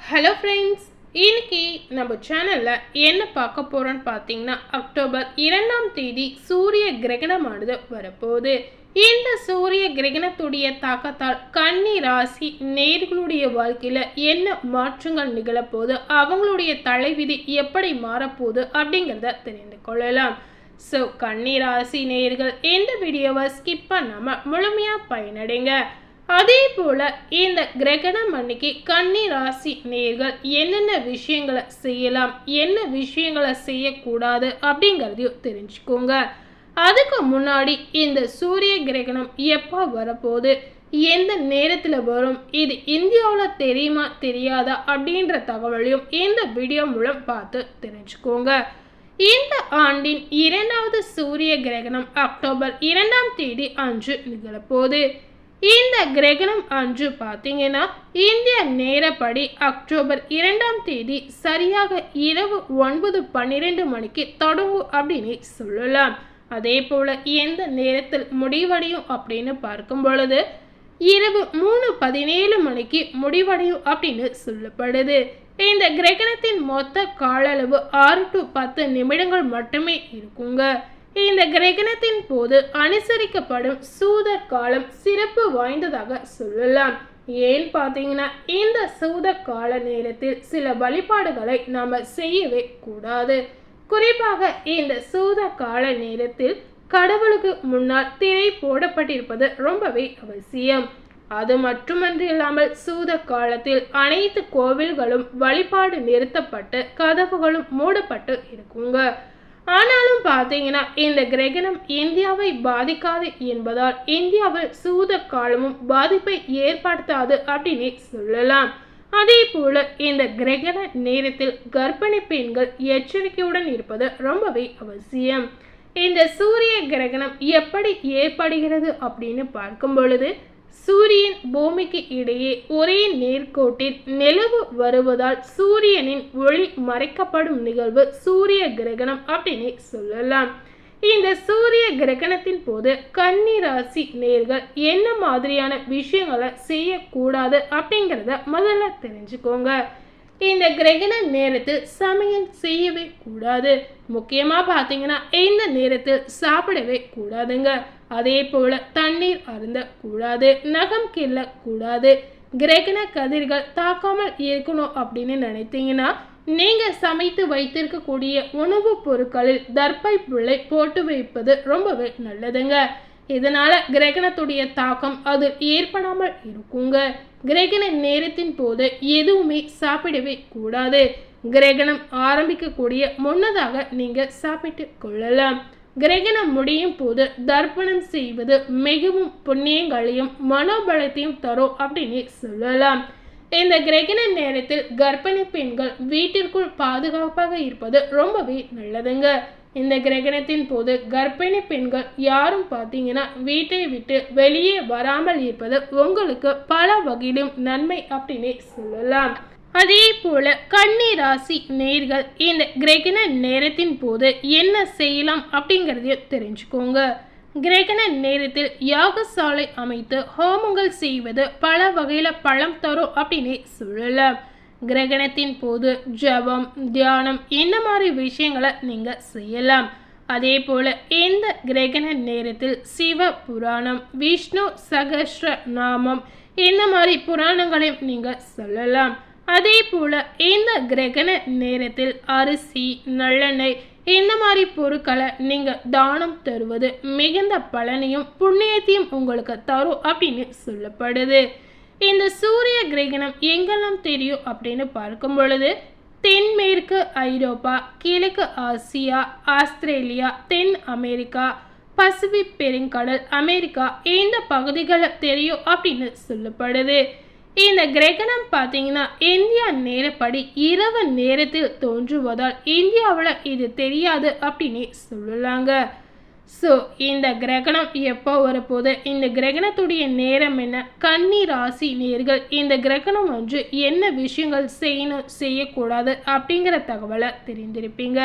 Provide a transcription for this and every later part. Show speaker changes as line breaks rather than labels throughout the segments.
Hello friends, இன்னைக்கு நம்ம சேனலில் என்ன பார்க்க போகிறோன்னு பார்த்தீங்கன்னா, அக்டோபர் 2ஆம் தேதி சூரிய கிரகணமானது வரப்போகுது. இந்த சூரிய கிரகணத்துடைய தாக்கத்தால் கன்னி ராசி நேயர்களுடைய வாழ்க்கையில் என்ன மாற்றங்கள் நிகழப்போகுது, அவங்களுடைய தலைவிதி எப்படி மாறப்போகுது அப்படிங்கிறத தெரிந்து கொள்ளலாம். ஸோ கன்னி ராசி நேயர்கள் இந்த வீடியோவை ஸ்கிப் பண்ணாமல் முழுமையாக பயனடைங்க. அதே போல இந்த கிரகணம் அன்னைக்கு கன்னி ராசி நேயர்கள் என்னென்ன விஷயங்களை செய்யலாம், என்ன விஷயங்களை செய்யக்கூடாது அப்படிங்கிறதையும் தெரிஞ்சுக்கோங்க. அதுக்கு முன்னாடி இந்த சூரிய கிரகணம் எப்போ வரப்போகுது, எந்த நேரத்தில் வரும், இது இந்தியாவில் தெரியுமா தெரியாதா அப்படின்ற தகவலையும் இந்த வீடியோ மூலம் பார்த்து தெரிஞ்சுக்கோங்க. இந்த ஆண்டின் 2வது சூரிய கிரகணம் அக்டோபர் 2ஆம் தேதி அன்று நிகழப்போகுது. இந்த கிரகணம் அன்று பார்த்தீங்கன்னா இந்திய நேரப்படி அக்டோபர் 2ஆம் தேதி சரியாக இரவு 9:12 மணிக்கு தொடங்கும் அப்படின்னு சொல்லலாம். அதே போல எந்த நேரத்தில் முடிவடையும் அப்படின்னு பார்க்கும் பொழுது இரவு 3:17 மணிக்கு முடிவடையும் அப்படின்னு சொல்லப்படுது. இந்த கிரகணத்தின் மொத்த கால அளவு 6 to 10 நிமிடங்கள் மட்டுமே இருக்குங்க. இந்த கிரகணத்தின் போது அனுசரிக்கப்படும் சூதர் காலம் சிறப்பு வாய்ந்ததாக சொல்லலாம். ஏன் பார்த்தீங்கன்னா இந்த சூதர் கால நேரத்தில் சில வழிபாடுகளை நாம் செய்யவே கூடாது. குறிப்பாக இந்த சூதர் கால நேரத்தில் கடவுளுக்கு முன்னால் திரை போடப்பட்டிருப்பது ரொம்பவே அவசியம். அது மட்டுமன்றி இல்லாமல் சூத காலத்தில் அனைத்து கோவில்களும் வழிபாடு நிறுத்தப்பட்டு கதவுகளும் மூடப்பட்டு இருக்குங்க. ஆனாலும் பார்த்தீங்கன்னா இந்த கிரகணம் இந்தியாவை பாதிக்காது என்பதால் இந்தியாவில் சூத காலமும் பாதிப்பை ஏற்படுத்தாது அப்படின்னு சொல்லலாம். அதே போல இந்த கிரகண நேரத்தில் கர்ப்பிணி பெண்கள் எச்சரிக்கையுடன் இருப்பது ரொம்பவே அவசியம். இந்த சூரிய கிரகணம் எப்படி ஏற்படுகிறது அப்படின்னு பார்க்கும் பொழுது சூரியன் பூமிக்கு இடையே ஒரே நேர்கோட்டில் நிலவு வருவதால் சூரியனின் ஒளி மறைக்கப்படும் நிகழ்வு சூரிய கிரகணம் அப்படின்னு சொல்லலாம். இந்த சூரிய கிரகணத்தின் போது கன்னி ராசி நேயர்கள் என்ன மாதிரியான விஷயங்களை செய்யக்கூடாது அப்படிங்கிறத முதல்ல தெரிஞ்சுக்கோங்க. இந்த கிரகண நேரத்தில் சமையல் செய்யவே கூடாது. முக்கியமாக பார்த்தீங்கன்னா இந்த நேரத்தில் சாப்பிடவே கூடாதுங்க. அதே போல தண்ணீர் அருந்த கூடாது, நகம் கிள்ளக்கூடாது. கிரகண கதிர்கள் தாக்காமல் இருக்கணும் அப்படின்னு நினைத்தீங்கன்னா நீங்கள் சமைத்து வைத்திருக்கக்கூடிய உணவுப் பொருட்களில் தர்பை புல்லை போட்டு வைப்பது ரொம்பவே நல்லதுங்க. இதனால கிரகணத்துடைய தாக்கம் அது ஏற்படாமல் இருக்குங்க. கிரகண நேரத்தின் போது எதுவுமே சாப்பிடவே கூடாது. கிரகணம் ஆரம்பிக்கக்கூடிய முன்னதாக நீங்க சாப்பிட்டு கொள்ளலாம். கிரகணம் முடியும் போது தர்ப்பணம் செய்வது மிகவும் புண்ணியங்களையும் மனோபலத்தையும் தரும் அப்படின்னு சொல்லலாம். இந்த கிரகண நேரத்தில் கர்ப்பிணி பெண்கள் வீட்டிற்குள் பாதுகாப்பாக இருப்பது ரொம்பவே நல்லதுங்க. இந்த கிரகணத்தின் போது கர்ப்பிணி பெண்கள் யாரும் பார்த்தீங்கன்னா வீட்டை விட்டு வெளியே வராமல் இருப்பது உங்களுக்கு பல வகையிலும் நன்மை அப்படின்னு சொல்லலாம். அதே போல கன்னி ராசி நேயர்கள் இந்த கிரகண நேரத்தின் போது என்ன செய்யலாம் அப்படிங்கிறதையும் தெரிஞ்சுக்கோங்க. கிரகண நேரத்தில் யாகசாலை அமைத்து ஹோமங்கள் செய்வது பல வகையில் பழம் தரும் அப்படின்னு சொல்லலாம். கிரகணத்தின் போது ஜபம், தியானம் இந்த மாதிரி விஷயங்களை நீங்கள் செய்யலாம். அதே போல் இந்த கிரகண நேரத்தில் சிவ புராணம், விஷ்ணு சகஸ்ர நாமம் இந்த மாதிரி புராணங்களையும் நீங்கள் சொல்லலாம். அதே போல் இந்த கிரகண நேரத்தில் அரிசி, நல்லெண்ணெய் இந்த மாதிரி பொருட்களை நீங்கள் தானம் தருவது மிகுந்த பலனையும் புண்ணியத்தையும் உங்களுக்கு தரும் அப்படின்னு சொல்லப்படுது. இந்த சூரிய கிரகணம் எங்கெல்லாம் தெரியும் அப்படின்னு பார்க்கும் பொழுது தென்மேற்கு ஐரோப்பா, கிழக்கு ஆசியா, ஆஸ்திரேலியா, தென் அமெரிக்கா, பசிபிக் பெருங்கடல், அமெரிக்கா இந்த பகுதிகளில் தெரியும் அப்படின்னு சொல்லப்படுது. இந்த கிரகணம் பார்த்தீங்கன்னா இந்தியா நேரப்படி இரவு நேரத்தில் தோன்றுவதால் இந்தியாவில் இது தெரியாது அப்படின்னு சொல்லலாங்க. ஸோ இந்த கிரகணம் எப்போ வரப்போது, இந்த கிரகணத்துடைய நேரம் என்ன, கன்னி ராசி நேயர்கள் இந்த கிரகணம் அன்று என்ன விஷயங்கள் செய்யணும் செய்யக்கூடாது அப்படிங்கிற தகவலை தெரிந்திருப்பீங்க.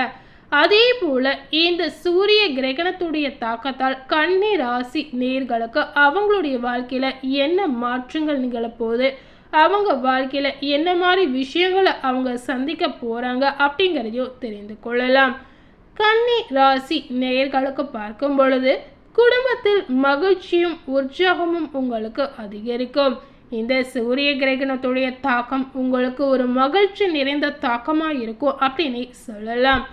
அதே போல இந்த சூரிய கிரகணத்துடைய தாக்கத்தால் கன்னி ராசி நேயர்களுக்கு அவங்களுடைய வாழ்க்கையில் என்ன மாற்றங்கள் நிகழப்போகுது, அவங்க வாழ்க்கையில் என்ன மாதிரி விஷயங்களை அவங்க சந்திக்க போகிறாங்க அப்படிங்கிறதையும் தெரிந்து கொள்ளலாம். கன்னி ராசி நேயர்களுக்கு பார்க்கும் பொழுது குடும்பத்தில் மகிழ்ச்சியும் உற்சாகமும் உங்களுக்கு அதிகரிக்கும். இந்த சூரிய கிரகணத்துடைய தாக்கம் உங்களுக்கு ஒரு மகிழ்ச்சி நிறைந்த தாக்கமாக இருக்கும் அப்படின்னு சொல்லலாம்.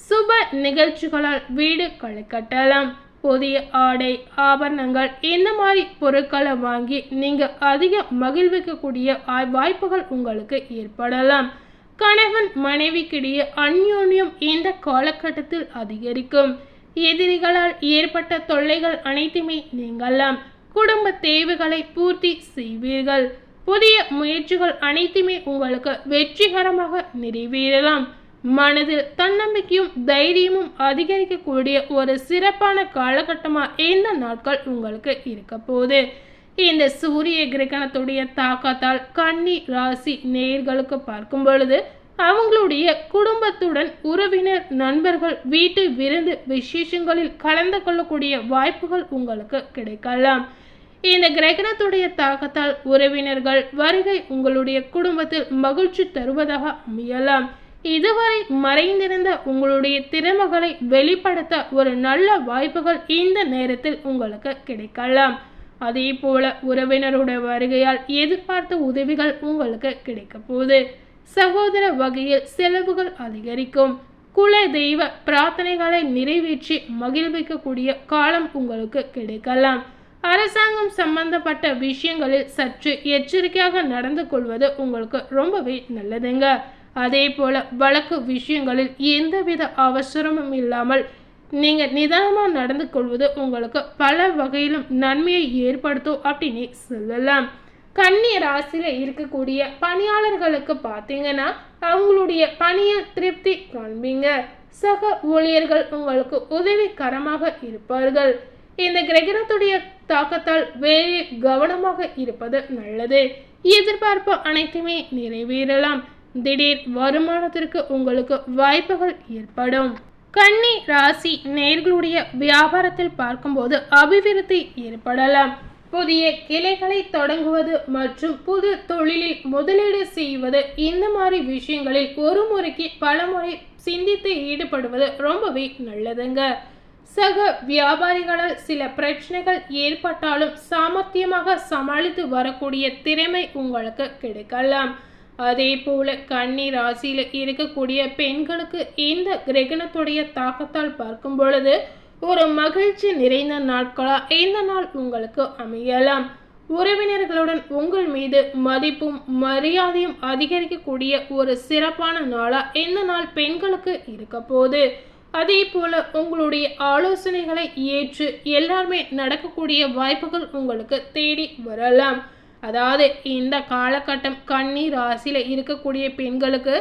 சுப நிகழ்ச்சிகளால் வீடு களை கட்டலாம். புதிய ஆடை ஆபரணங்கள் இந்த மாதிரி பொருட்களை வாங்கி நீங்கள் அதிக மகிழ்விக்கக்கூடிய வாய்ப்புகள் உங்களுக்கு ஏற்படலாம். கணவன் மனைவிக்கிடையே அந்யோன்யம் இந்த காலகட்டத்தில் அதிகரிக்கும். எதிரிகளால் ஏற்பட்ட தொல்லைகள் அனைத்துமே நீங்கலாம். குடும்ப தேவைகளை பூர்த்தி செய்வீர்கள். புதிய முயற்சிகள் அனைத்துமே உங்களுக்கு வெற்றிகரமாக நிறைவேறலாம். மனதில் தன்னம்பிக்கையும் தைரியமும் அதிகரிக்கக்கூடிய ஒரு சிறப்பான காலகட்டமாக இந்த நாட்கள் உங்களுக்கு இருக்க போகுது. இந்த சூரிய கிரகணத்துடைய தாக்கத்தால் கன்னி ராசி நேயர்களுக்கு பார்க்கும் பொழுது அவங்களுடைய குடும்பத்துடன் உறவினர் நண்பர்கள் வீட்டு விருந்து விசேஷங்களில் கலந்து கொள்ளக்கூடிய வாய்ப்புகள் உங்களுக்கு கிடைக்கலாம். இந்த கிரகணத்துடைய தாக்கத்தால் உறவினர்கள் வருகை உங்களுடைய குடும்பத்தில் மகிழ்ச்சி தருவதாக அமையலாம். இதுவரை மறைந்திருந்த உங்களுடைய திறமைகளை வெளிப்படுத்த ஒரு நல்ல வாய்ப்புகள் இந்த நேரத்தில் உங்களுக்கு கிடைக்கலாம். அதே போல உறவினருடைய வருகையால் எதிர்பார்த்த உதவிகள் உங்களுக்கு கிடைக்க போகுது. சகோதர வகையில் செலவுகள் அதிகரிக்கும். குல தெய்வ பிரார்த்தனைகளை நிறைவேற்றி மகிழ்விக்கக்கூடிய காலம் உங்களுக்கு கிடைக்கலாம். அரசாங்கம் சம்பந்தப்பட்ட விஷயங்களில் சற்று எச்சரிக்கையாக நடந்து கொள்வது உங்களுக்கு ரொம்பவே நல்லதுங்க. அதே போல வழக்கு விஷயங்களில் எந்தவித அவசரமும் இல்லாமல் நீங்கள் நிதானமாக நடந்து கொள்வது உங்களுக்கு பல வகையிலும் நன்மையை ஏற்படுத்தும் அப்படின்னு சொல்லலாம். கன்னி ராசியில் இருக்கக்கூடிய பணியாளர்களுக்கு பார்த்தீங்கன்னா அவங்களுடைய பணியில் திருப்தி காண்பீங்க. சக ஊழியர்கள் உங்களுக்கு உதவிகரமாக இருப்பார்கள். இந்த கிரகணத்துடைய தாக்கத்தால் வேலை கவனமாக இருப்பது நல்லது. எதிர்பார்ப்பு அனைத்துமே நிறைவேறலாம். திடீர் வருமானத்திற்கு உங்களுக்கு வாய்ப்புகள் ஏற்படும். கன்னி ராசி நேயர்களுடைய வியாபாரத்தில் பார்க்கும்போது அபிவிருத்தி ஏற்படலாம். புதிய கிளைகளை தொடங்குவது மற்றும் புது தொழிலில் முதலீடு செய்வது இந்த மாதிரி விஷயங்களில் ஒரு முறைக்கு பல முறை சிந்தித்து ஈடுபடுவது ரொம்பவே நல்லதுங்க. சக வியாபாரிகளால் சில பிரச்சனைகள் ஏற்பட்டாலும் சாமர்த்தியமாக சமாளித்து வரக்கூடிய திறமை உங்களுக்கு கிடைக்கலாம். அதே போல கன்னி ராசியில் இருக்கக்கூடிய பெண்களுக்கு இந்த கிரகணத்துடைய தாக்கத்தால் பார்க்கும் பொழுது ஒரு மகிழ்ச்சி நிறைந்த நாட்களா இந்த நாள் உங்களுக்கு அமையலாம். உறவினர்களுடன் உங்கள் மீது மதிப்பும் மரியாதையும் அதிகரிக்கக்கூடிய ஒரு சிறப்பான நாளா இந்த நாள் பெண்களுக்கு இருக்க போகுது. அதே போல உங்களுடைய ஆலோசனைகளை ஏற்று எல்லாருமே நடக்கக்கூடிய வாய்ப்புகள் உங்களுக்கு தேடி வரலாம். அதாவது இந்த காலகட்டம் கன்னி ராசியில் இருக்கக்கூடிய பெண்களுக்கு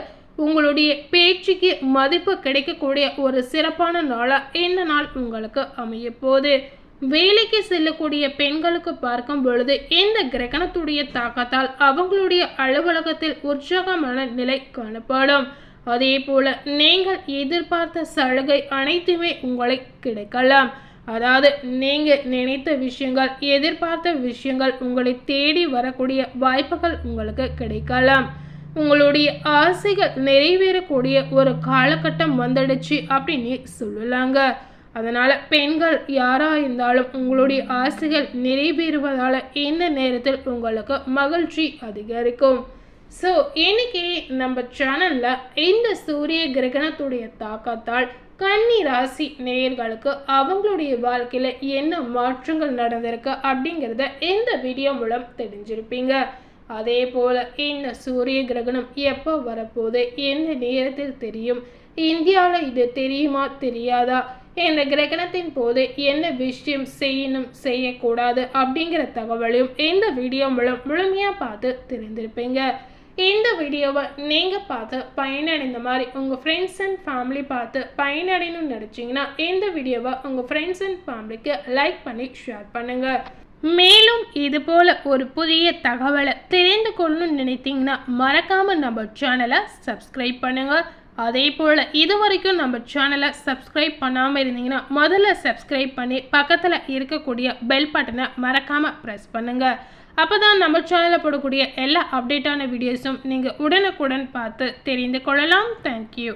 உங்களுடைய பேச்சுக்கு மதிப்பு கிடைக்கக்கூடிய ஒரு சிறப்பான நாளாக இந்த நாள் உங்களுக்கு அமைய போகுது. வேலைக்கு செல்லக்கூடிய பெண்களுக்கு பார்க்கும் பொழுது இந்த கிரகணத்துடைய தாக்கத்தால் அவங்களுடைய அலுவலகத்தில் உற்சாகமான நிலை காணப்படும். அதே போல நீங்கள் எதிர்பார்த்த சலுகை அனைத்துமே உங்களுக்கு கிடைக்கலாம். அதாவது நீங்கள் நினைத்த விஷயங்கள் எதிர்பார்த்த விஷயங்கள் உங்களை தேடி வரக்கூடிய வாய்ப்புகள் உங்களுக்கு கிடைக்கலாம். உங்களுடைய ஆசைகள் நிறைவேறக்கூடிய ஒரு காலகட்டம் வந்துடுச்சு அப்படின்னு சொல்லலாங்க. அதனால் பெண்கள் யாராக இருந்தாலும் உங்களுடைய ஆசைகள் நிறைவேறுவதால் இந்த நேரத்தில் உங்களுக்கு மகிழ்ச்சி அதிகரிக்கும். ஸோ இன்னைக்கு நம்ம சேனலில் இந்த சூரிய கிரகணத்துடைய தாக்கத்தால் கன்னி ராசி நேயர்களுக்கு அவங்களுடைய வாழ்க்கையில் என்ன மாற்றங்கள் நடந்திருக்கு அப்படிங்கிறத இந்த வீடியோ மூலம் தெரிஞ்சிருப்பீங்க. அதே போல் இந்த சூரிய கிரகணம் எப்போ வரப்போகுது, எந்த நேரத்தில் தெரியும், இந்தியாவில் இது தெரியுமா தெரியாதா, இந்த கிரகணத்தின் போது என்ன விஷயம் செய்யணும் செய்யக்கூடாது அப்படிங்கிற தகவலையும் இந்த வீடியோ மூலம் முழுமையாக பார்த்து தெரிந்திருப்பீங்க. இந்த வீடியோவை நீங்கள் பார்த்து பயனடைந்த மாதிரி உங்கள் ஃப்ரெண்ட்ஸ் அண்ட் ஃபேமிலி பார்த்து பயனடையணும்னு நினச்சிங்கன்னா இந்த வீடியோவை உங்கள் ஃப்ரெண்ட்ஸ் அண்ட் ஃபேமிலிக்கு லைக் பண்ணி ஷேர் பண்ணுங்கள். மேலும் இது போல் ஒரு புதிய தகவலை தெரிந்து கொள்ளணும்னு நினைத்தீங்கன்னா மறக்காமல் நம்ம சேனலை சப்ஸ்கிரைப் பண்ணுங்கள். அதே போல் இது வரைக்கும் நம்ம சேனலை சப்ஸ்கிரைப் பண்ணாமல் இருந்தீங்கன்னா முதல்ல சப்ஸ்கிரைப் பண்ணி பக்கத்தில் இருக்கக்கூடிய பெல் பட்டனை மறக்காமல் ப்ரெஸ் பண்ணுங்கள். அப்போ தான் நம்ம சேனலில் போடக்கூடிய எல்லா அப்டேட்டான வீடியோஸும் நீங்கள் உடனுக்குடன் பார்த்து தெரிந்து கொள்ளலாம். தேங்க்யூ.